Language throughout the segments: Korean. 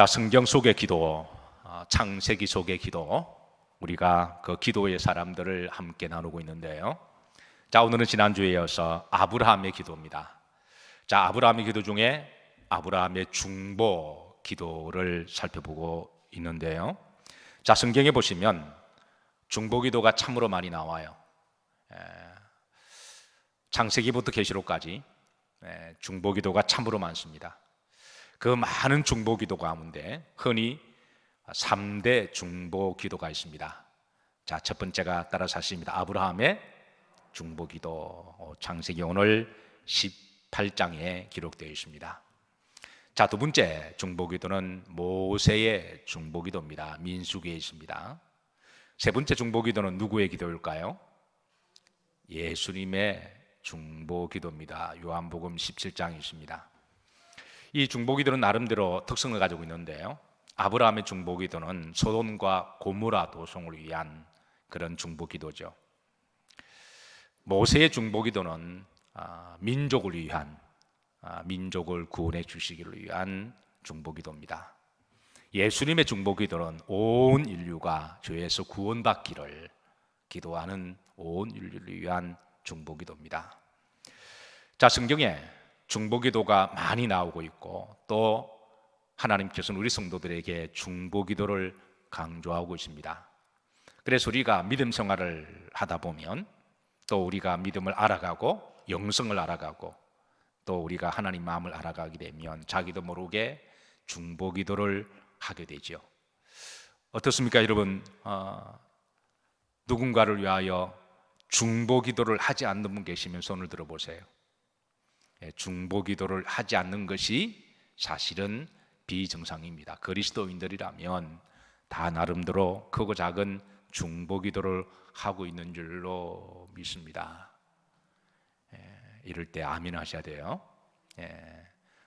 자, 성경 속의 기도, 창세기 속의 기도, 우리가 그 기도의 사람들을 함께 나누고 있는데요. 자, 오늘은 지난주에 이어서 아브라함의 기도입니다. 자, 아브라함의 기도 중에 아브라함의 중보 기도를 살펴보고 있는데요. 자, 성경에 보시면 중보 기도가 참으로 많이 나와요. 창세기부터 계시록까지 중보 기도가 참으로 많습니다. 그 많은 중보 기도 가운데 흔히 3대 중보 기도가 있습니다. 자, 첫 번째가 따라서 하십니다. 아브라함의 중보 기도, 창세기 오늘 18장에 기록되어 있습니다. 자, 두 번째 중보 기도는 모세의 중보 기도입니다. 민수기에 있습니다. 세 번째 중보 기도는 누구의 기도일까요? 예수님의 중보 기도입니다. 요한복음 17장에 있습니다. 이 중보 기도는 나름대로 특성을 가지고 있는데요. 아브라함의 중보 기도는 소돔과 고모라 도성을 위한 그런 중보 기도죠. 모세의 중보 기도는 민족을 위한, 민족을 구원해 주시기를 위한 중보 기도입니다. 예수님의 중보 기도는 온 인류가 죄에서 구원받기를 기도하는 온 인류를 위한 중보 기도입니다. 자, 성경에 중보 기도가 많이 나오고 있고 또 하나님께서는 우리 성도들에게 중보 기도를 강조하고 있습니다. 그래서 우리가 믿음 생활을 하다 보면 또 우리가 믿음을 알아가고 영성을 알아가고 또 우리가 하나님 마음을 알아가게 되면 자기도 모르게 중보 기도를 하게 되죠. 어떻습니까, 여러분? 누군가를 위하여 중보 기도를 하지 않는 분 계시면 손을 들어보세요. 중보 기도를 하지 않는 것이 사실은 비정상입니다. 그리스도인들이라면 다 나름대로 크고 작은 중보 기도를 하고 있는 줄로 믿습니다. 이럴 때 아멘 하셔야 돼요.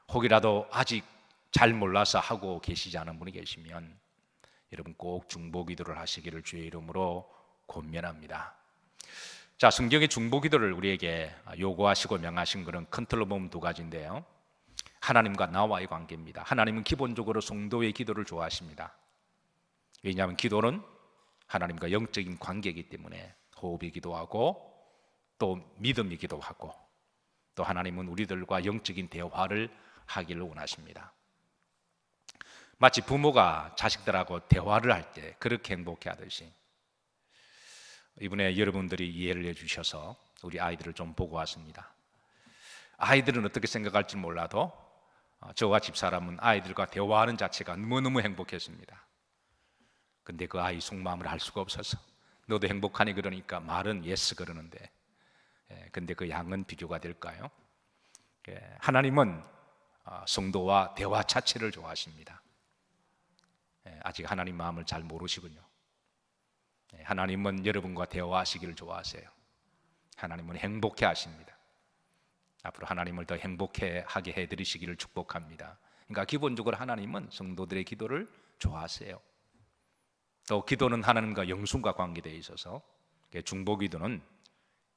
혹이라도 아직 잘 몰라서 하고 계시지 않은 분이 계시면 여러분 꼭 중보 기도를 하시기를 주의 이름으로 권면합니다. 자, 성경의 중보 기도를 우리에게 요구하시고 명하신 것은 큰 틀로 보면 두 가지인데요. 하나님과 나와의 관계입니다. 하나님은 기본적으로 성도의 기도를 좋아하십니다. 왜냐하면 기도는 하나님과 영적인 관계이기 때문에 호흡이 기도하고 또 믿음이 기도하고 또 하나님은 우리들과 영적인 대화를 하기를 원하십니다. 마치 부모가 자식들하고 대화를 할 때 그렇게 행복해 하듯이 이번에 여러분들이 이해를 해주셔서 우리 아이들을 좀 보고 왔습니다. 아이들은 어떻게 생각할지 몰라도 저와 집사람은 아이들과 대화하는 자체가 너무너무 행복했습니다. 근데 그 아이 속마음을 알 수가 없어서 너도 행복하니 그러니까 말은 예스 그러는데 근데 그 양은 비교가 될까요? 하나님은 성도와 대화 자체를 좋아하십니다. 아직 하나님 마음을 잘 모르시군요. 하나님은 여러분과 대화하시기를 좋아하세요. 하나님은 행복해 하십니다. 앞으로 하나님을 더 행복해 하게 해드리시기를 축복합니다. 그러니까 기본적으로 하나님은 성도들의 기도를 좋아하세요. 또 기도는 하나님과 영성과 관계되어 있어서 중보 기도는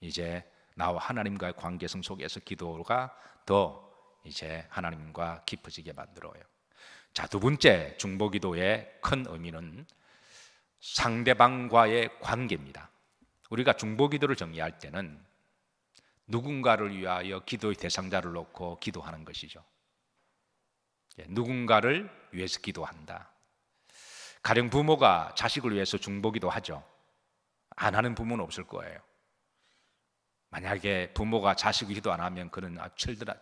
이제 나와 하나님과의 관계성 속에서 기도가 더 이제 하나님과 깊어지게 만들어요. 자, 두 번째 중보 기도의 큰 의미는 상대방과의 관계입니다. 우리가 중보 기도를 정의할 때는 누군가를 위하여 기도의 대상자를 놓고 기도하는 것이죠. 누군가를 위해서 기도한다. 가령 부모가 자식을 위해서 중보 기도하죠. 안 하는 부모는 없을 거예요. 만약에 부모가 자식을 기도 안 하면 그는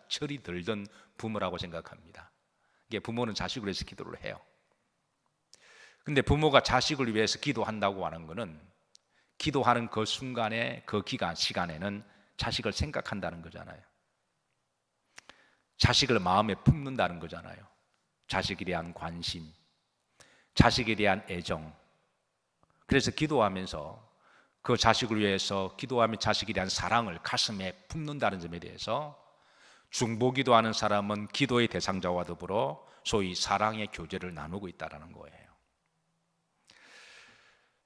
철이 들던 부모라고 생각합니다. 이게 부모는 자식을 위해서 기도를 해요. 근데 부모가 자식을 위해서 기도한다고 하는 것은 기도하는 그 순간에 그 시간에는 자식을 생각한다는 거잖아요. 자식을 마음에 품는다는 거잖아요. 자식에 대한 관심, 자식에 대한 애정. 그래서 기도하면서 그 자식을 위해서 기도하며 자식에 대한 사랑을 가슴에 품는다는 점에 대해서 중보 기도하는 사람은 기도의 대상자와 더불어 소위 사랑의 교제를 나누고 있다는 거예요.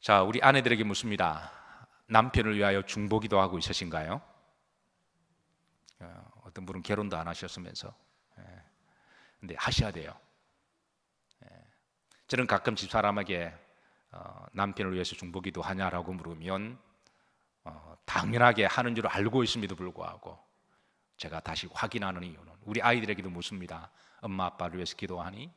자, 우리 아내들에게 묻습니다. 남편을 위하여 중보 기도하고 있으신가요? 어떤 분은 결혼도 안 하셨으면서 근데 하셔야 돼요. 저는 가끔 집사람에게 남편을 위해서 중보기도 하냐라고 물으면 당연하게 하는 줄 알고 있음에도 불구하고 제가 다시 확인하는 이유는 우리 아이들에게도 묻습니다. 엄마 아빠를 위해서 기도하니?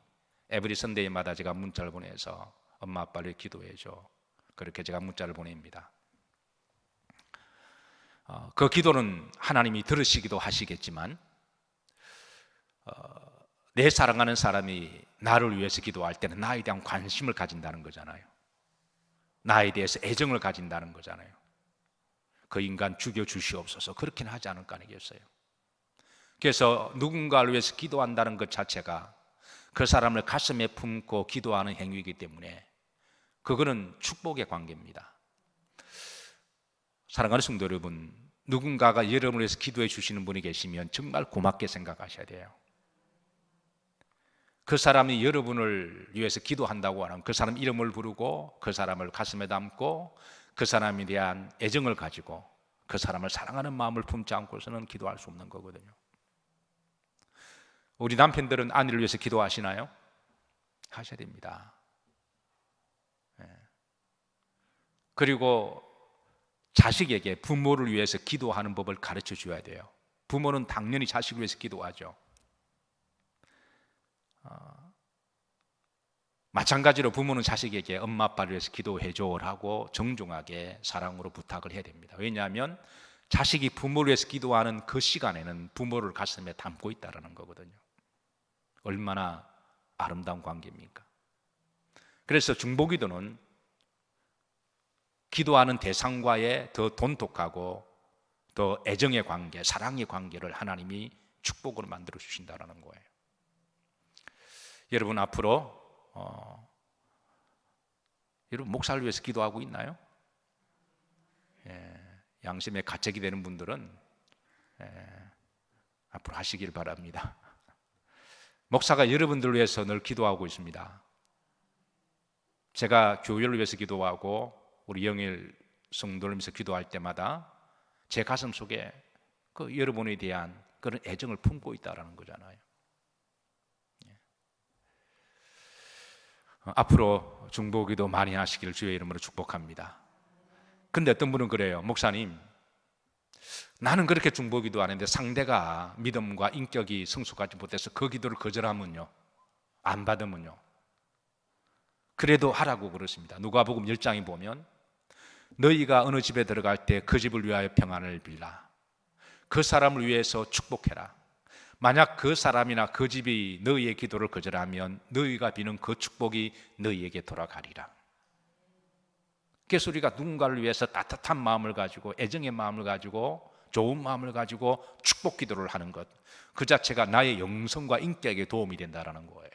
에브리 선데이마다 제가 문자를 보내서 엄마 아빠를 위해 기도해줘. 그렇게 제가 문자를 보냅니다. 그 기도는 하나님이 들으시기도 하시겠지만 내 사랑하는 사람이 나를 위해서 기도할 때는 나에 대한 관심을 가진다는 거잖아요. 나에 대해서 애정을 가진다는 거잖아요. 그 인간 죽여주시옵소서 그렇게는 하지 않을 거 아니겠어요. 그래서 누군가를 위해서 기도한다는 것 자체가 그 사람을 가슴에 품고 기도하는 행위이기 때문에 그거는 축복의 관계입니다. 사랑하는 성도 여러분, 누군가가 여러분을 위해서 기도해 주시는 분이 계시면 정말 고맙게 생각하셔야 돼요. 그 사람이 여러분을 위해서 기도한다고 하는 그 사람 이름을 부르고 그 사람을 가슴에 담고 그 사람에 대한 애정을 가지고 그 사람을 사랑하는 마음을 품지 않고서는 기도할 수 없는 거거든요. 우리 남편들은 아내를 위해서 기도하시나요? 하셔야 됩니다. 그리고 자식에게 부모를 위해서 기도하는 법을 가르쳐 줘야 돼요. 부모는 당연히 자식을 위해서 기도하죠. 마찬가지로 부모는 자식에게 엄마 아빠를 위해서 기도해 줘라고 정중하게 사랑으로 부탁을 해야 됩니다. 왜냐하면 자식이 부모를 위해서 기도하는 그 시간에는 부모를 가슴에 담고 있다는 거거든요. 얼마나 아름다운 관계입니까? 그래서 중보기도는 기도하는 대상과의 더 돈독하고 더 애정의 관계, 사랑의 관계를 하나님이 축복으로 만들어 주신다는 거예요. 여러분 앞으로 여러분 목사를 위해서 기도하고 있나요? 양심에 가책이 되는 분들은 앞으로 하시길 바랍니다. 목사가 여러분들을 위해서 늘 기도하고 있습니다. 제가 교회를 위해서 기도하고 우리 영일 성도를 위해서 기도할 때마다 제 가슴 속에 그 여러분에 대한 그런 애정을 품고 있다는 거잖아요. 앞으로 중보기도 많이 하시기를 주의 이름으로 축복합니다. 근데 어떤 분은 그래요. 목사님, 나는 그렇게 중보기도 하는데 상대가 믿음과 인격이 성숙하지 못해서 그 기도를 거절하면요, 안 받으면요, 그래도 하라고 그러십니다. 누가복음 10장에 보면 너희가 어느 집에 들어갈 때 그 집을 위하여 평안을 빌라. 그 사람을 위해서 축복해라. 만약 그 사람이나 그 집이 너희의 기도를 거절하면 너희가 비는 그 축복이 너희에게 돌아가리라. 그래서 우리가 누군가를 위해서 따뜻한 마음을 가지고 애정의 마음을 가지고 좋은 마음을 가지고 축복 기도를 하는 것, 그 자체가 나의 영성과 인격에 도움이 된다는 거예요.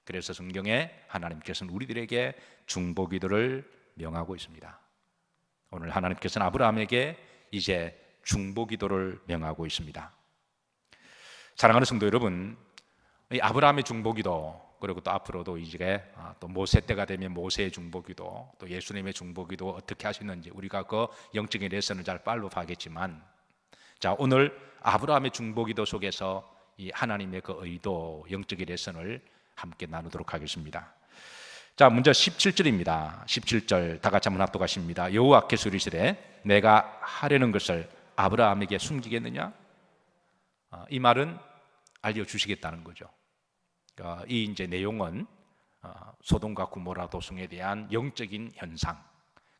그래서 성경에 하나님께서는 우리들에게 중보 기도를 명하고 있습니다. 오늘 하나님께서는 아브라함에게 이제 중보 기도를 명하고 있습니다. 사랑하는 성도 여러분, 이 아브라함의 중보기도, 그리고 또 앞으로도 이제 또 모세 때가 되면 모세의 중보기도, 또 예수님의 중보기도 어떻게 하시는지 우리가 그 영적인 레슨을 잘 팔로우하겠지만, 자, 오늘 아브라함의 중보기도 속에서 이 하나님의 그 의도, 영적인 레슨을 함께 나누도록 하겠습니다. 자, 먼저 17절입니다. 17절 다 같이 한번 합독하십니다. 여호와께서 이르시되 내가 하려는 것을 아브라함에게 숨기겠느냐? 이 말은 알려주시겠다는 거죠. 이 이제 내용은 소돔과 고모라 도성에 대한 영적인 현상,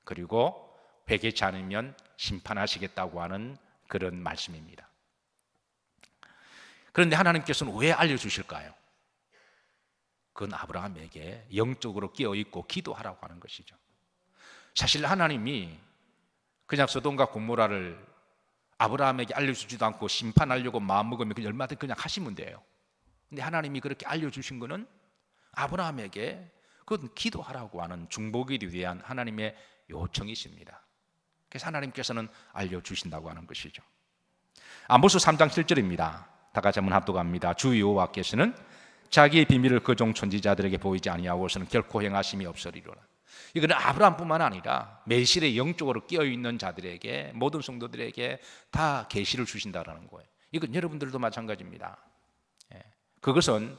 그리고 회개치 않으면 심판하시겠다고 하는 그런 말씀입니다. 그런데 하나님께서는 왜 알려주실까요? 그건 아브라함에게 영적으로 깨어있고 기도하라고 하는 것이죠. 사실 하나님이 그냥 소돔과 고모라를 아브라함에게 알려주지도 않고 심판하려고 마음먹으면 그냥 얼마든지 그냥 하시면 돼요. 근데 하나님이 그렇게 알려주신 것은 아브라함에게 그건 기도하라고 하는 중보기도에 대한 하나님의 요청이십니다. 그래서 하나님께서는 알려주신다고 하는 것이죠. 아모스 3장 7절입니다. 다 같이 한번 합독합니다. 주 여호와께서는 자기의 비밀을 그 종 선지자들에게 보이지 아니하고서는 결코 행하심이 없으리로라. 이거는 아브라함뿐만 아니라 매실에 영적으로 깨어있는 자들에게, 모든 성도들에게 다 계시를 주신다는 거예요. 이건 여러분들도 마찬가지입니다. 그것은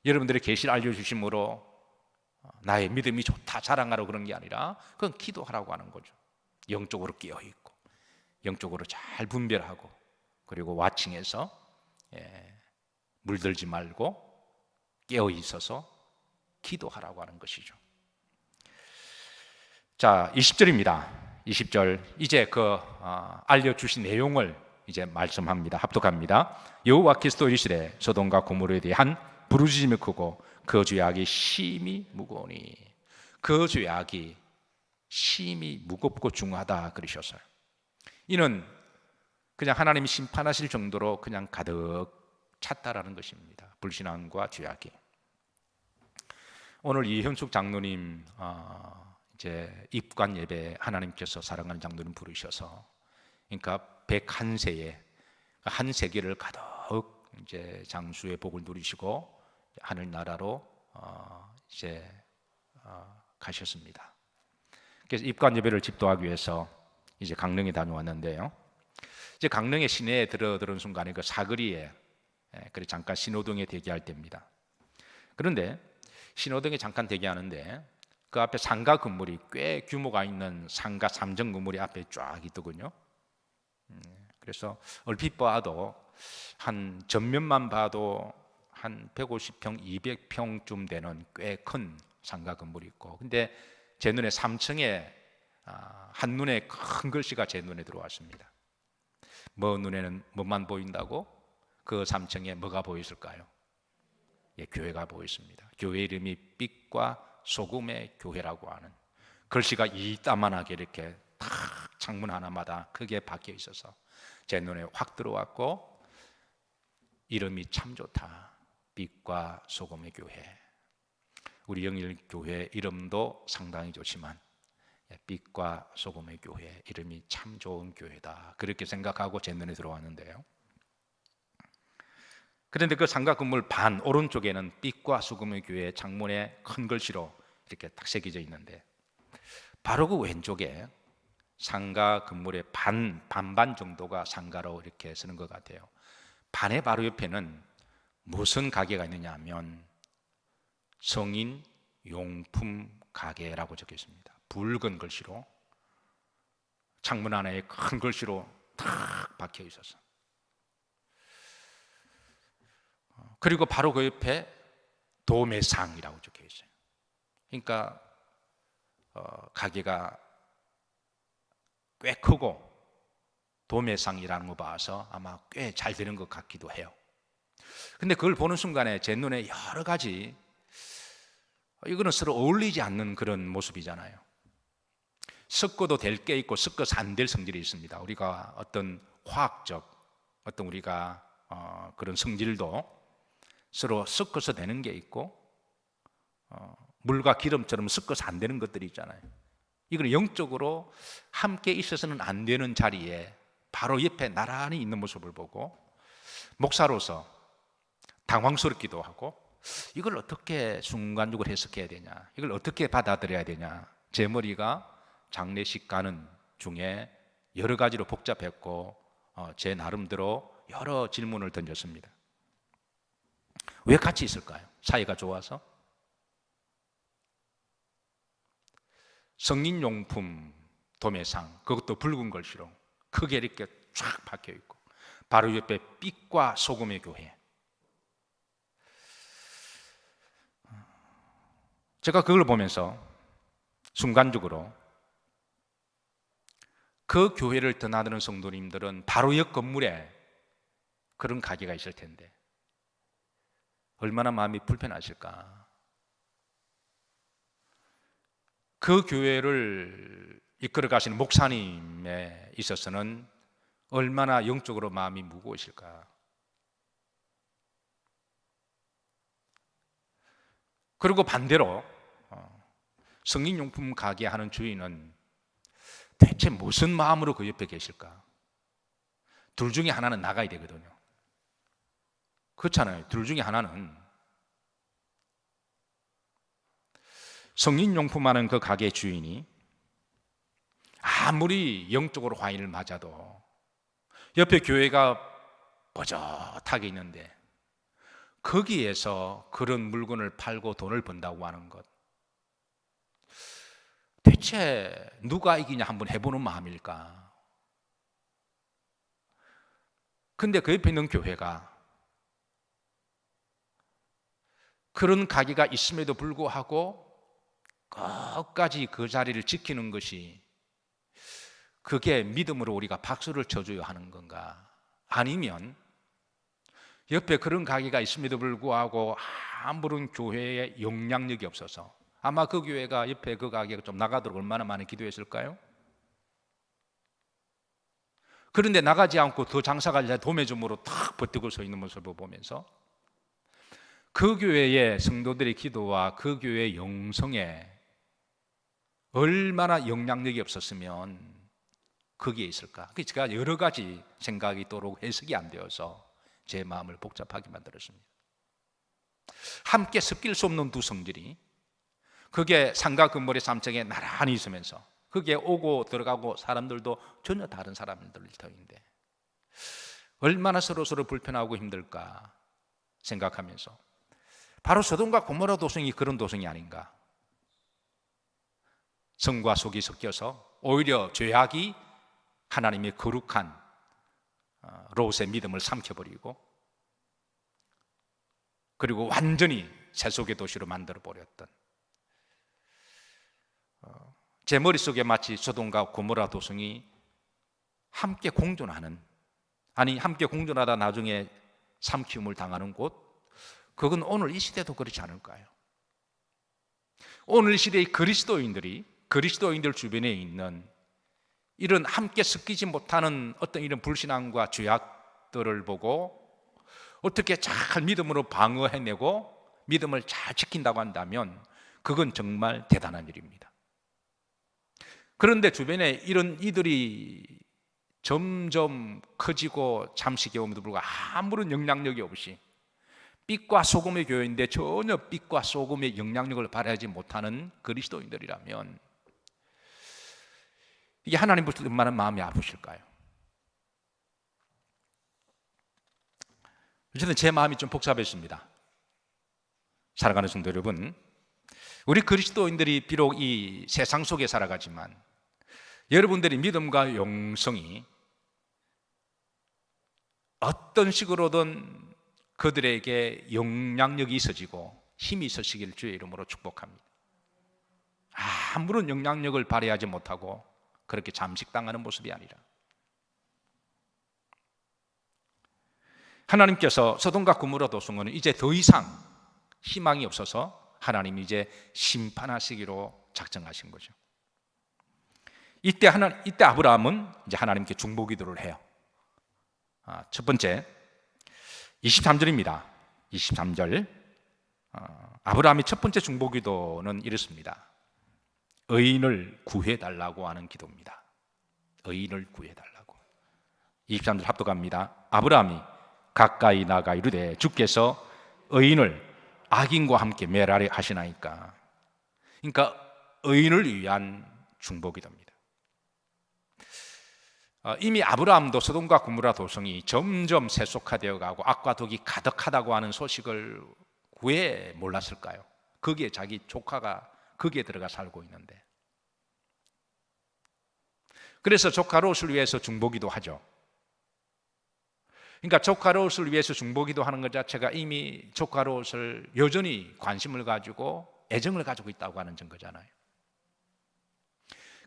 여러분들의 계시를 알려주심으로 나의 믿음이 좋다 자랑하라고 그런 게 아니라 그건 기도하라고 하는 거죠. 영적으로 깨어있고 영적으로 잘 분별하고 그리고 와칭해서 물들지 말고 깨어있어서 기도하라고 하는 것이죠. 자, 20절입니다. 20절 이제 알려주신 내용을 이제 말씀합니다. 합독합니다. 여호와께서 이르시되 소돔과 고모라에 대한 부르짖음이 크고 그 죄악이 심히 무거우니 그 죄악이 심히 무겁고 중하다 그러셨어요. 이는 그냥 하나님이 심판하실 정도로 그냥 가득 찼다라는 것입니다. 불신앙과 죄악이. 오늘 이현숙 장로님 이제 입관 예배 하나님께서 사랑하는 장로님 부르셔서 그러니까 101세에 한 세계를 가득 이제 장수의 복을 누리시고 하늘나라로 이제 가셨습니다. 그래서 입관 예배를 집도하기 위해서 이제 강릉에 다녀왔는데요. 이제 강릉의 시내에 들어든 순간에 그 사거리에 그래 잠깐 신호등에 대기할 때입니다. 그런데 신호등에 잠깐 대기하는데 그 앞에 상가 건물이 꽤 규모가 있는 상가 3정 건물이 앞에 쫙 있더군요. 그래서 얼핏 봐도 한 전면만 봐도 한 150평, 200평쯤 되는 꽤 큰 상가 건물이 있고, 근데 제 눈에 3층에 한눈에 큰 글씨가 제 눈에 들어왔습니다. 눈에는 뭐만 보인다고? 그 3층에 뭐가 보였을까요? 교회가 보였습니다. 교회 이름이 빛과 소금의 교회라고 하는 글씨가 이따만하게 이렇게 탁 창문 하나마다 크게 박혀 있어서 제 눈에 확 들어왔고, 이름이 참 좋다. 빛과 소금의 교회. 우리 영일교회 이름도 상당히 좋지만 빛과 소금의 교회 이름이 참 좋은 교회다, 그렇게 생각하고 제 눈에 들어왔는데요. 그런데 그 상가 건물 반 오른쪽에는 빛과 소금의 교회 창문에 큰 글씨로 이렇게 딱 새겨져 있는데, 바로 그 왼쪽에 상가 건물의 반반 정도가 상가로 이렇게 쓰는 것 같아요. 반의 바로 옆에는 무슨 가게가 있느냐 하면 성인 용품 가게라고 적혀 있습니다. 붉은 글씨로 창문 안에 큰 글씨로 탁 박혀 있어서, 그리고 바로 그 옆에 도매상이라고 적혀 있어요. 그러니까 가게가 꽤 크고 도매상이라는 거 봐서 아마 꽤 잘 되는 것 같기도 해요. 근데 그걸 보는 순간에 제 눈에 여러 가지, 이거는 서로 어울리지 않는 그런 모습이잖아요. 섞어도 될 게 있고 섞어서 안 될 성질이 있습니다. 우리가 어떤 화학적 어떤 우리가 그런 성질도 서로 섞어서 되는 게 있고 물과 기름처럼 섞어서 안 되는 것들이 있잖아요. 이걸 영적으로 함께 있어서는 안 되는 자리에 바로 옆에 나란히 있는 모습을 보고 목사로서 당황스럽기도 하고, 이걸 어떻게 순간적으로 해석해야 되냐, 이걸 어떻게 받아들여야 되냐. 제 머리가 장례식 가는 중에 여러 가지로 복잡했고 제 나름대로 여러 질문을 던졌습니다. 왜 같이 있을까요? 사이가 좋아서? 성인용품 도매상, 그것도 붉은 글씨로 크게 이렇게 쫙 박혀 있고, 바로 옆에 빛과 소금의 교회. 제가 그걸 보면서 순간적으로 그 교회를 드나드는 성도님들은 바로 옆 건물에 그런 가게가 있을 텐데 얼마나 마음이 불편하실까. 그 교회를 이끌어 가시는 목사님에 있어서는 얼마나 영적으로 마음이 무거우실까. 그리고 반대로 성인용품 가게 하는 주인은 대체 무슨 마음으로 그 옆에 계실까? 둘 중에 하나는 나가야 되거든요. 그렇잖아요. 둘 중에 하나는. 성인용품 하는 그 가게 주인이 아무리 영적으로 화인을 맞아도 옆에 교회가 버젓하게 있는데 거기에서 그런 물건을 팔고 돈을 번다고 하는 것, 대체 누가 이기냐 한번 해보는 마음일까? 근데 그 옆에 있는 교회가 그런 가게가 있음에도 불구하고 끝까지 그 자리를 지키는 것이, 그게 믿음으로 우리가 박수를 쳐줘야 하는 건가? 아니면 옆에 그런 가게가 있음에도 불구하고 아무런 교회에 영향력이 없어서, 아마 그 교회가 옆에 그 가게가 좀 나가도록 얼마나 많이 기도했을까요? 그런데 나가지 않고 더 장사가 도매점으로 탁 버티고 서 있는 모습을 보면서 그 교회의 성도들의 기도와 그 교회의 영성에 얼마나 영향력이 없었으면 거기에 있을까? 제가 여러 가지 생각이 또록 해석이 안 되어서 제 마음을 복잡하게 만들었습니다. 함께 섞일 수 없는 두 성질이 그게 상가 건물의 3층에 나란히 있으면서 그게 오고 들어가고 사람들도 전혀 다른 사람들 터인데 얼마나 서로 불편하고 힘들까 생각하면서, 바로 소돔과 고모라 도성이 그런 도성이 아닌가. 성과 속이 섞여서 오히려 죄악이 하나님의 거룩한 롯의 믿음을 삼켜버리고, 그리고 완전히 세속의 도시로 만들어버렸던, 제 머릿속에 마치 소돔과 고모라 도성이 함께 공존하는, 아니 함께 공존하다 나중에 삼키움을 당하는 곳, 그건 오늘 이 시대도 그렇지 않을까요? 오늘 시대의 그리스도인들 주변에 있는 이런 함께 섞이지 못하는 어떤 이런 불신앙과 죄악들을 보고 어떻게 잘 믿음으로 방어해내고 믿음을 잘 지킨다고 한다면 그건 정말 대단한 일입니다. 그런데 주변에 이런 이들이 점점 커지고 잠시 겨움에도 불구하고 아무런 영향력이 없이 빛과 소금의 교회인데 전혀 빛과 소금의 영향력을 발휘하지 못하는 그리스도인들이라면 이게 하나님 볼 때 얼마나 마음이 아프실까요? 어쨌든 제 마음이 좀 복잡했습니다. 살아가는 성도 여러분, 우리 그리스도인들이 비록 이 세상 속에 살아가지만 여러분들의 믿음과 영성이 어떤 식으로든 그들에게 영향력이 있어지고 힘이 있으시길 주의 이름으로 축복합니다. 아무런 영향력을 발휘하지 못하고 그렇게 잠식당하는 모습이 아니라, 하나님께서 소돔과 고모라 도성은 이제 더 이상 희망이 없어서 하나님이 이제 심판하시기로 작정하신 거죠. 이때 아브라함은 이제 하나님께 중보기도를 해요. 첫 번째 23절입니다. 23절 아브라함의 첫 번째 중보기도는 이렇습니다. 의인을 구해달라고 하는 기도입니다. 의인을 구해달라고. 23절 합독합니다. 아브라함이 가까이 나가 이르되 주께서 의인을 악인과 함께 멸하려 하시나이까. 그러니까 의인을 위한 중보기도입니다. 이미 아브라함도 소돔과 고모라 도성이 점점 세속화되어 가고 악과 독이 가득하다고 하는 소식을 왜 몰랐을까요? 거기에 자기 조카가 거기에 들어가 살고 있는데, 그래서 조카 롯을 위해서 중보기도 하죠. 그러니까 조카 롯을 위해서 중보기도 하는 것 자체가 이미 조카 롯을 여전히 관심을 가지고 애정을 가지고 있다고 하는 증거잖아요.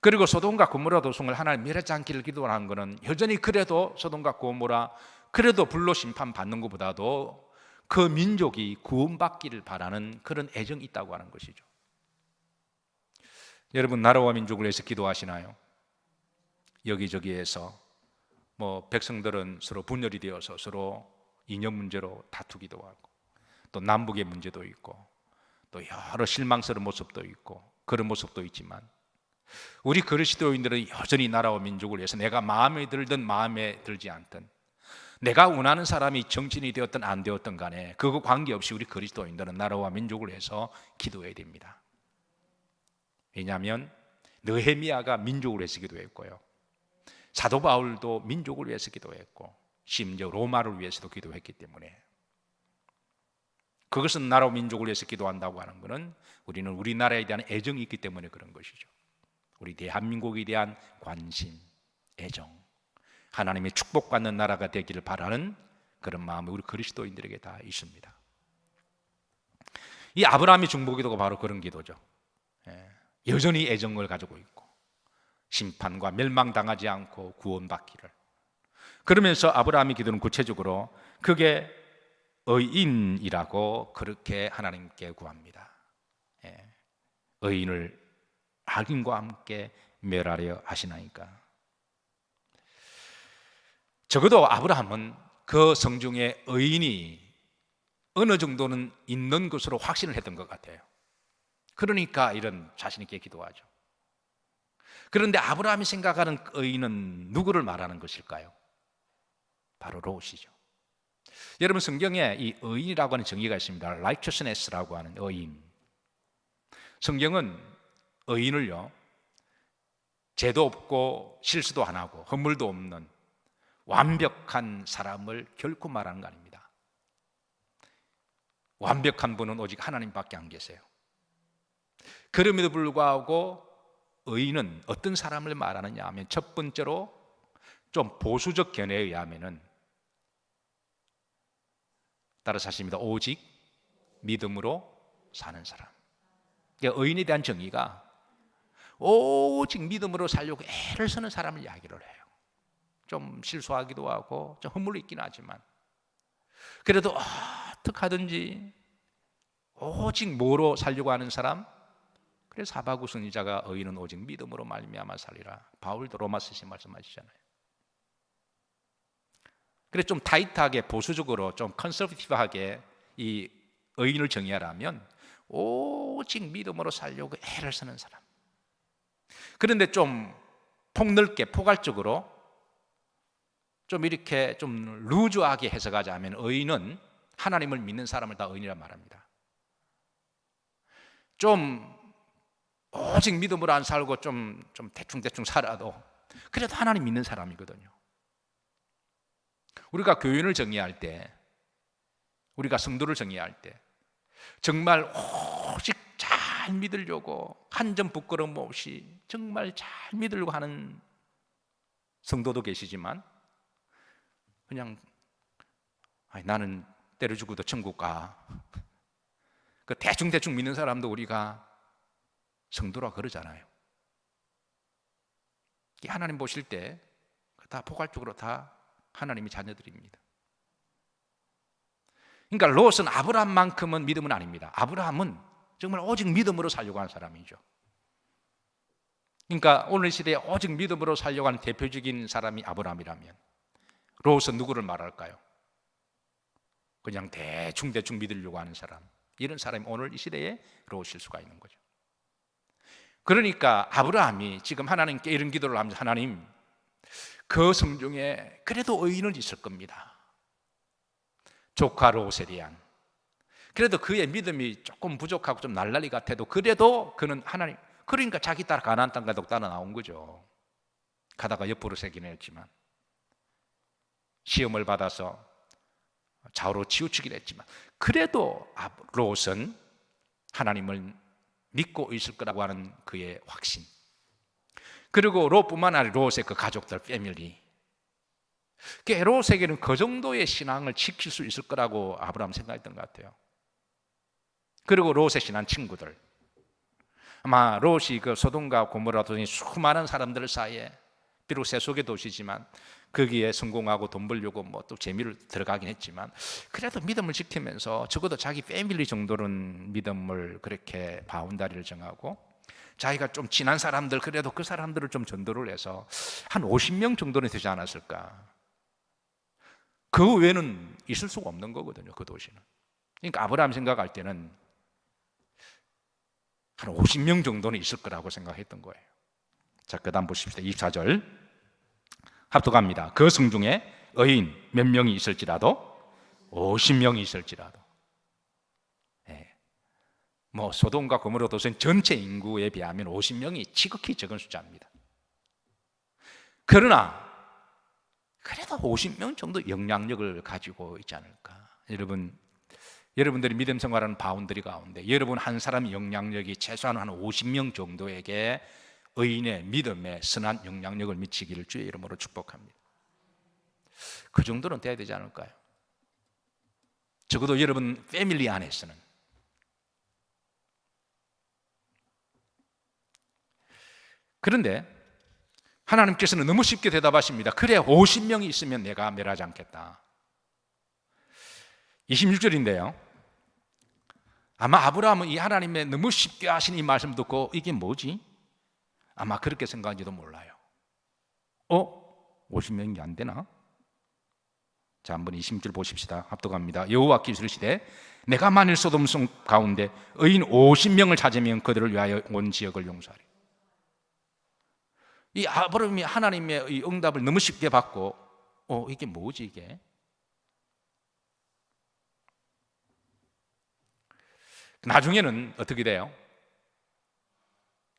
그리고 소돔과 고모라 도성을 하나님 멸하지 않기를 기도하는 것은 여전히 그래도 소돔과 고모라 그래도 불로 심판받는 것보다도 그 민족이 구원받기를 바라는 그런 애정이 있다고 하는 것이죠. 여러분, 나라와 민족을 위해서 기도하시나요? 여기저기에서 백성들은 서로 분열이 되어서 서로 이념 문제로 다투기도 하고, 또 남북의 문제도 있고, 또 여러 실망스러운 모습도 있고, 그런 모습도 있지만 우리 그리스도인들은 여전히 나라와 민족을 위해서 내가 마음에 들든 마음에 들지 않든, 내가 원하는 사람이 정치인이 되었든 안 되었든 간에 그거 관계없이 우리 그리스도인들은 나라와 민족을 위해서 기도해야 됩니다. 왜냐하면 느헤미야가 민족을 위해서 기도했고요, 사도 바울도 민족을 위해서 기도했고, 심지어 로마를 위해서도 기도했기 때문에 그것은 나라 민족을 위해서 기도한다고 하는 것은 우리는 우리나라에 대한 애정이 있기 때문에 그런 것이죠. 우리 대한민국에 대한 관심, 애정, 하나님의 축복받는 나라가 되기를 바라는 그런 마음이 우리 그리스도인들에게 다 있습니다. 이 아브라함의 중보기도가 바로 그런 기도죠. 여전히 애정을 가지고 있고 심판과 멸망당하지 않고 구원받기를. 그러면서 아브라함의 기도는 구체적으로 그게 의인이라고 그렇게 하나님께 구합니다. 의인을 악인과 함께 멸하려 하시나이까. 적어도 아브라함은 그 성중에 의인이 어느 정도는 있는 것으로 확신을 했던 것 같아요. 그러니까 이런 자신 있게 기도하죠. 그런데 아브라함이 생각하는 의인은 누구를 말하는 것일까요? 바로 롯이죠. 여러분, 성경에 이 의인이라고 하는 정의가 있습니다. righteousness라고 하는 의인. 성경은 의인을요, 죄도 없고 실수도 안 하고 허물도 없는 완벽한 사람을 결코 말하는 거 아닙니다. 완벽한 분은 오직 하나님밖에 안 계세요. 그럼에도 불구하고 의인은 어떤 사람을 말하느냐 하면, 첫 번째로 좀 보수적 견해에 의하면은, 따라서 하십니다. 오직 믿음으로 사는 사람. 그러니까 의인에 대한 정의가 오직 믿음으로 살려고 애를 쓰는 사람을 이야기를 해요. 좀 실수하기도 하고 좀 허물이 있긴 하지만 그래도 어떻게 하든지 오직 뭐로 살려고 하는 사람. 그래서 하박국 선지자가 의인은 오직 믿음으로 말미암아 살리라, 바울도 로마서에 말씀하시잖아요. 그래서 좀 타이트하게 보수적으로 좀 컨서버티브하게 이 의인을 정의하라면 오직 믿음으로 살려고 애를 쓰는 사람. 그런데 좀 폭넓게 포괄적으로 좀 이렇게 좀 루즈하게 해석하자면, 의인은 하나님을 믿는 사람을 다 의인이라 말합니다. 좀 오직 믿음으로 안 살고 좀 대충대충 살아도 그래도 하나님 믿는 사람이거든요. 우리가 교인을 정의할 때, 우리가 성도를 정의할 때 정말 오직 잘 믿으려고 한 점 부끄러움 없이 정말 잘 믿으려고 하는 성도도 계시지만, 그냥 나는 때려 죽어도 천국 가, 그 대충 믿는 사람도 우리가 성도라 그러잖아요. 하나님 보실 때 다 포괄적으로 다 하나님의 자녀들입니다. 그러니까 롯은 아브라함만큼은 믿음은 아닙니다. 아브라함은 정말 오직 믿음으로 살려고 하는 사람이죠. 그러니까 오늘 시대에 오직 믿음으로 살려고 하는 대표적인 사람이 아브라함이라면, 롯은 누구를 말할까요? 그냥 대충 믿으려고 하는 사람. 이런 사람이 오늘 이 시대에 롯일 수가 있는 거죠. 그러니까 아브라함이 지금 하나님께 이런 기도를 하면서, 하나님, 그 성중에 그래도 의인은 있을 겁니다. 조카 롯에 대한, 그래도 그의 믿음이 조금 부족하고 좀 날라리 같아도 그래도 그는 하나님, 그러니까 자기 딸 가나안 땅 가도 따라 나온 거죠. 가다가 옆으로 새기는 했지만, 시험을 받아서 좌우로 치우치긴 했지만, 그래도 롯은 하나님을 믿고 있을 거라고 하는 그의 확신, 그리고 롯뿐만 아니라 롯의 그 가족들, 패밀리, 롯에게는 그 정도의 신앙을 지킬 수 있을 거라고 아브라함 생각했던 것 같아요. 그리고 롯의 친한 친구들, 아마 롯이 그 소돔과 고모라 등의 수많은 사람들 사이에, 비록 세속의 도시지만 거기에 성공하고 돈 벌려고 뭐 또 재미를 들어가긴 했지만, 그래도 믿음을 지키면서 적어도 자기 패밀리 정도는 믿음을 그렇게 바운다리를 정하고, 자기가 좀 친한 사람들, 그래도 그 사람들을 좀 전도를 해서 한 50명 정도는 되지 않았을까. 그 외에는 있을 수가 없는 거거든요, 그 도시는. 그러니까 아브라함 생각할 때는 한 50명 정도는 있을 거라고 생각했던 거예요. 자, 그 다음 보십시다. 24절 합독합니다. 그 성중에 의인 몇 명이 있을지라도 50명이 있을지라도, 뭐 소돔과 고모라 도시는 전체 인구에 비하면 50명이 지극히 적은 숫자입니다. 그러나 그래도 50명 정도 영향력을 가지고 있지 않을까. 여러분, 여러분들이 믿음 생활하는 바운더리 가운데 여러분 한 사람의 영향력이 최소한 한 50명 정도에게 의인의 믿음에 선한 영향력을 미치기를 주의 이름으로 축복합니다. 그 정도는 돼야 되지 않을까요? 적어도 여러분 패밀리 안에서는. 그런데 하나님께서는 너무 쉽게 대답하십니다. 그래 50명이 있으면 내가 멸하지 않겠다. 26절인데요 아마 아브라함은 이 하나님의 너무 쉽게 하신 이 말씀 듣고 이게 뭐지? 아마 그렇게 생각한지도 몰라요. 50명이 안 되나? 자, 한번 20절 보십시다. 합독합니다. 여호와께서 이르시되 내가 만일 소돔 성 가운데 의인 50명을 찾으면 그들을 위하여 온 지역을 용서하리. 이 아브라함이 하나님의 이 응답을 너무 쉽게 받고 이게 뭐지 이게? 나중에는 어떻게 돼요?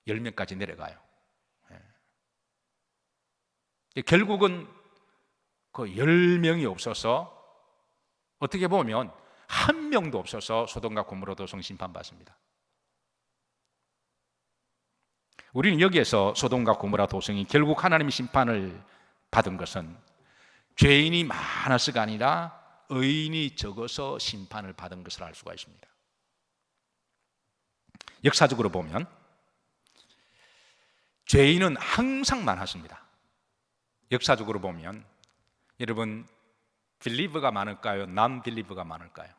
10명까지 내려가요. 결국은 그 10명이 없어서 어떻게 보면 한 명도 없어서 소돔과 고모라 도성 심판받습니다. 우리는 여기에서 소돔과 고모라 도성이 결국 하나님의 심판을 받은 것은 죄인이 많아서가 아니라 의인이 적어서 심판을 받은 것을 알 수가 있습니다. 역사적으로 보면 죄인은 항상 많았습니다. 역사적으로 보면 여러분 빌리버가 많을까요? 난 빌리버가 많을까요?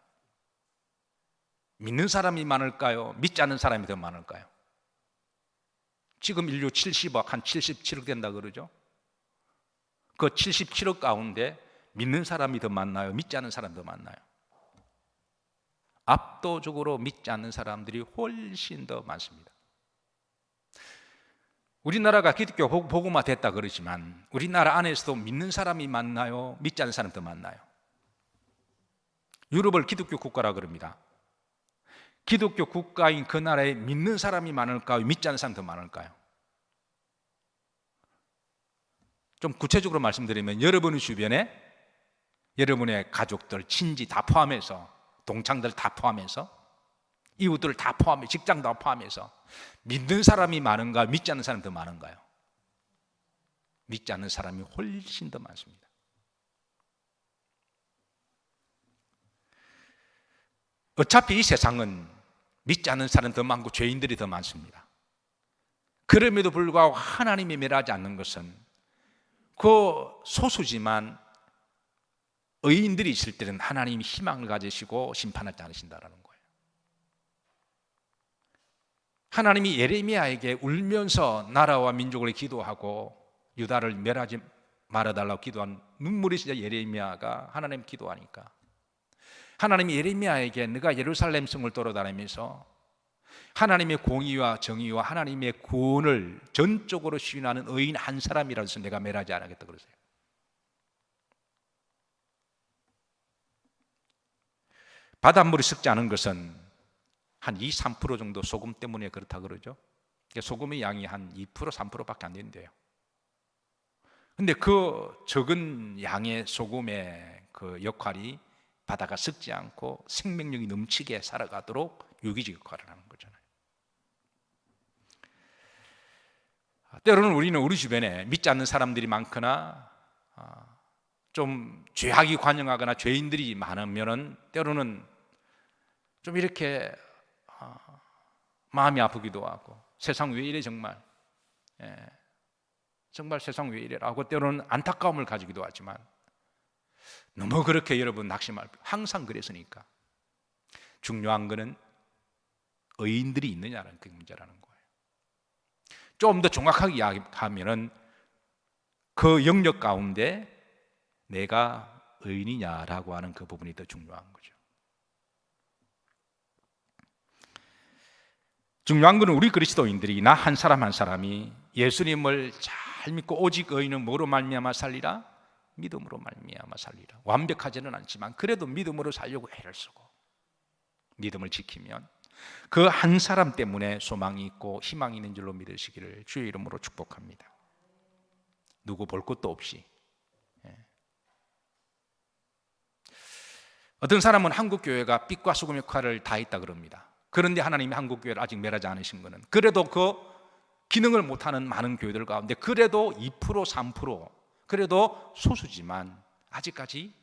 믿는 사람이 많을까요? 믿지 않는 사람이 더 많을까요? 지금 인류 70억, 한 77억 된다 그러죠? 그 77억 가운데 믿는 사람이 더 많나요? 믿지 않는 사람이 더 많나요? 압도적으로 믿지 않는 사람들이 훨씬 더 많습니다. 우리나라가 기독교 복음화 됐다 그러지만 우리나라 안에서도 믿는 사람이 많나요? 믿지 않는 사람이 더 많나요? 유럽을 기독교 국가라 그럽니다. 기독교 국가인 그 나라에 믿는 사람이 많을까요? 믿지 않는 사람이 더 많을까요? 좀 구체적으로 말씀드리면 여러분의 주변에 여러분의 가족들, 친지 다 포함해서 동창들 다 포함해서 이웃들 다 포함해 직장 다 포함해서 믿는 사람이 많은가 믿지 않는 사람이 더 많은가요? 믿지 않는 사람이 훨씬 더 많습니다. 어차피 이 세상은 믿지 않는 사람이 더 많고 죄인들이 더 많습니다. 그럼에도 불구하고 하나님이 멸하지 않는 것은 그 소수지만 의인들이 있을 때는 하나님이 희망을 가지시고 심판하지 않으신다는 거예요. 하나님이 예레미야에게 울면서 나라와 민족을 기도하고 유다를 멸하지 말아달라고 기도한 눈물이 진짜 예레미야가 하나님 기도하니까 하나님이 예레미야에게 네가 예루살렘 성을 돌아다니면서 하나님의 공의와 정의와 하나님의 구원을 전적으로 시인하는 의인 한 사람이라도 해서 내가 멸하지 않겠다 그러세요. 바닷물이 썩지 않은 것은 한 2, 3% 정도 소금 때문에 그렇다 그러죠. 소금의 양이 한 2%, 3%밖에 안 된대요. 근데 그 적은 양의 소금의 그 역할이 바다가 썩지 않고 생명력이 넘치게 살아가도록 유기적 역할을 하는 거잖아요. 때로는 우리는 우리 주변에 믿지 않는 사람들이 많거나 좀 죄악이 관영하거나 죄인들이 많으면은 때로는 좀 이렇게 마음이 아프기도 하고 세상 왜 이래 정말 정말 세상 왜 이래라고 때로는 안타까움을 가지기도 하지만 너무 그렇게 여러분 낙심할 항상 그랬으니까 중요한 거는 의인들이 있느냐는 그 문제라는 거예요. 좀 더 정확하게 이야기하면은 그 영역 가운데 내가 의인이냐라고 하는 그 부분이 더 중요한 거죠. 중요한 것은 우리 그리스도인들이 나 한 사람 한 사람이 예수님을 잘 믿고 오직 의인은 뭐로 말미암아 살리라? 믿음으로 말미암아 살리라. 완벽하지는 않지만 그래도 믿음으로 살려고 애를 쓰고 믿음을 지키면 그 한 사람 때문에 소망이 있고 희망이 있는 줄로 믿으시기를 주의 이름으로 축복합니다. 누구 볼 것도 없이 어떤 사람은 한국 교회가 빛과 소금 역할을 다 했다 그럽니다. 그런데 하나님이 한국 교회를 아직 멸하지 않으신 것은, 그래도 그 기능을 못하는 많은 교회들 가운데 그래도 2%, 3%, 그래도 소수지만 아직까지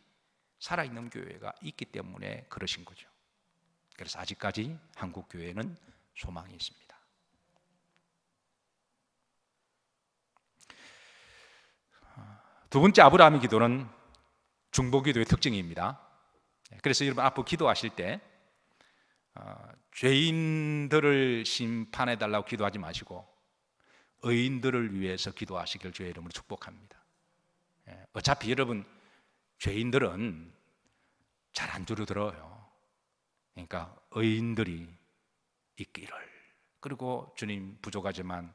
살아있는 교회가 있기 때문에 그러신 거죠. 그래서 아직까지 한국 교회는 소망이 있습니다. 두 번째 아브라함의 기도는 중보기도의 특징입니다. 그래서 여러분 앞으로 기도하실 때 죄인들을 심판해 달라고 기도하지 마시고 의인들을 위해서 기도하시길 주의 이름으로 축복합니다. 어차피 여러분 죄인들은 잘 안 줄어들어요. 그러니까 의인들이 있기를, 그리고 주님 부족하지만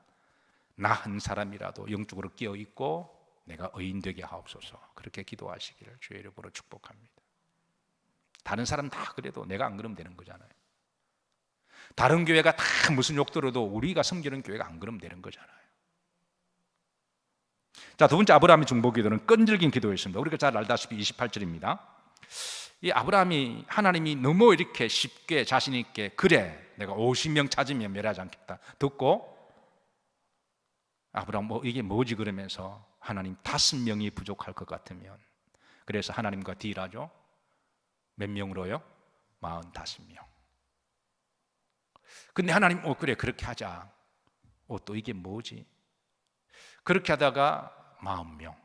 나 한 사람이라도 영적으로 끼어 있고 내가 의인 되게 하옵소서, 그렇게 기도하시기를 주의 이름으로 축복합니다. 다른 사람 다 그래도 내가 안 그러면 되는 거잖아요. 다른 교회가 다 무슨 욕 들어도 우리가 섬기는 교회가 안 그러면 되는 거잖아요. 자, 두 번째 아브라함의 중보기도는 끈질긴 기도였습니다. 우리가 잘 알다시피 28절입니다. 이 아브라함이 하나님이 너무 이렇게 쉽게 자신 있게 그래 내가 50명 찾으면 멸하지 않겠다 듣고 아브라함 이게 뭐지 그러면서 하나님 5명이 부족할 것 같으면, 그래서 하나님과 딜하죠. 몇 명으로요? 45명. 근데 하나님 그래 그렇게 하자. 또 이게 뭐지? 그렇게 하다가 40명,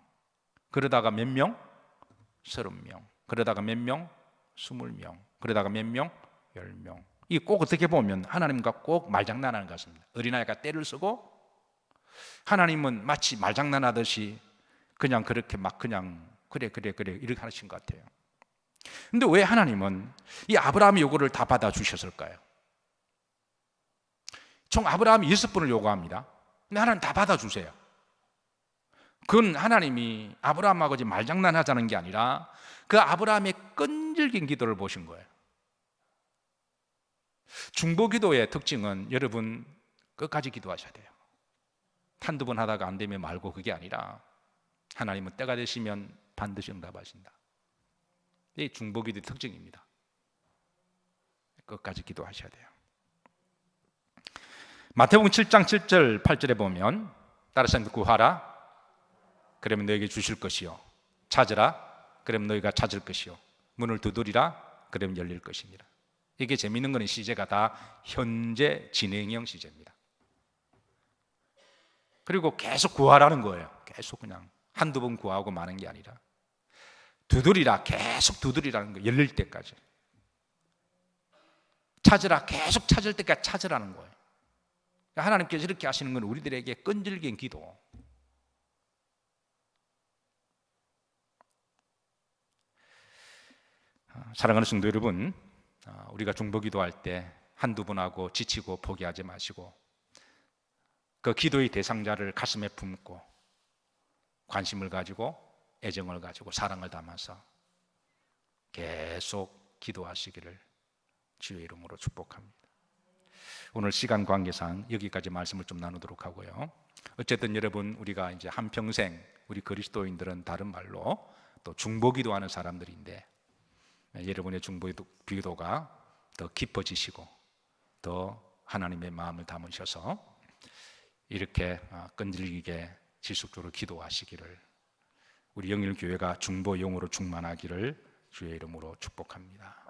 그러다가 몇 명? 30명, 그러다가 몇 명? 20명, 그러다가 몇 명? 10명. 이게 꼭 어떻게 보면 하나님과 꼭 말장난하는 것 같습니다. 어린아이가 떼를 쓰고 하나님은 마치 말장난하듯이 그냥 그렇게 막 그냥 그래 이렇게 하신 것 같아요. 근데 왜 하나님은 이 아브라함의 요구를 다 받아주셨을까요? 총 아브라함이 6분을 요구합니다. 근데 하나님 다 받아주세요. 그건 하나님이 아브라함하고 말장난하자는 게 아니라 그 아브라함의 끈질긴 기도를 보신 거예요. 중보기도의 특징은 여러분 끝까지 기도하셔야 돼요. 한두 번 하다가 안 되면 말고, 그게 아니라 하나님은 때가 되시면 반드시 응답하신다. 이게 중보기도의 특징입니다. 끝까지 기도하셔야 돼요. 마태복음 7장 7절 8절에 보면 따라서 구하라 그러면 너에게 주실 것이요, 찾으라 그러면 너희가 찾을 것이요, 문을 두드리라 그러면 열릴 것이니라. 이게 재미있는 거는 시제가 다 현재 진행형 시제입니다. 그리고 계속 구하라는 거예요. 계속 그냥 한두 번 구하고 마는 게 아니라 두드리라, 계속 두드리라는 거예요. 열릴 때까지. 찾으라, 계속 찾을 때까지 찾으라는 거예요. 하나님께서 이렇게 하시는 건 우리들에게 끈질긴 기도. 사랑하는 성도 여러분, 우리가 중보기도할 때 한두 번 하고 지치고 포기하지 마시고 그 기도의 대상자를 가슴에 품고 관심을 가지고 애정을 가지고 사랑을 담아서 계속 기도하시기를 주의 이름으로 축복합니다. 오늘 시간 관계상 여기까지 말씀을 좀 나누도록 하고요. 어쨌든 여러분 우리가 이제 한평생 우리 그리스도인들은 다른 말로 또 중보기도하는 사람들인데 여러분의 중보기도가 더 깊어지시고 더 하나님의 마음을 담으셔서 이렇게 끈질기게 지속적으로 기도하시기를, 우리 영일교회가 중보용으로 충만하기를 주의 이름으로 축복합니다.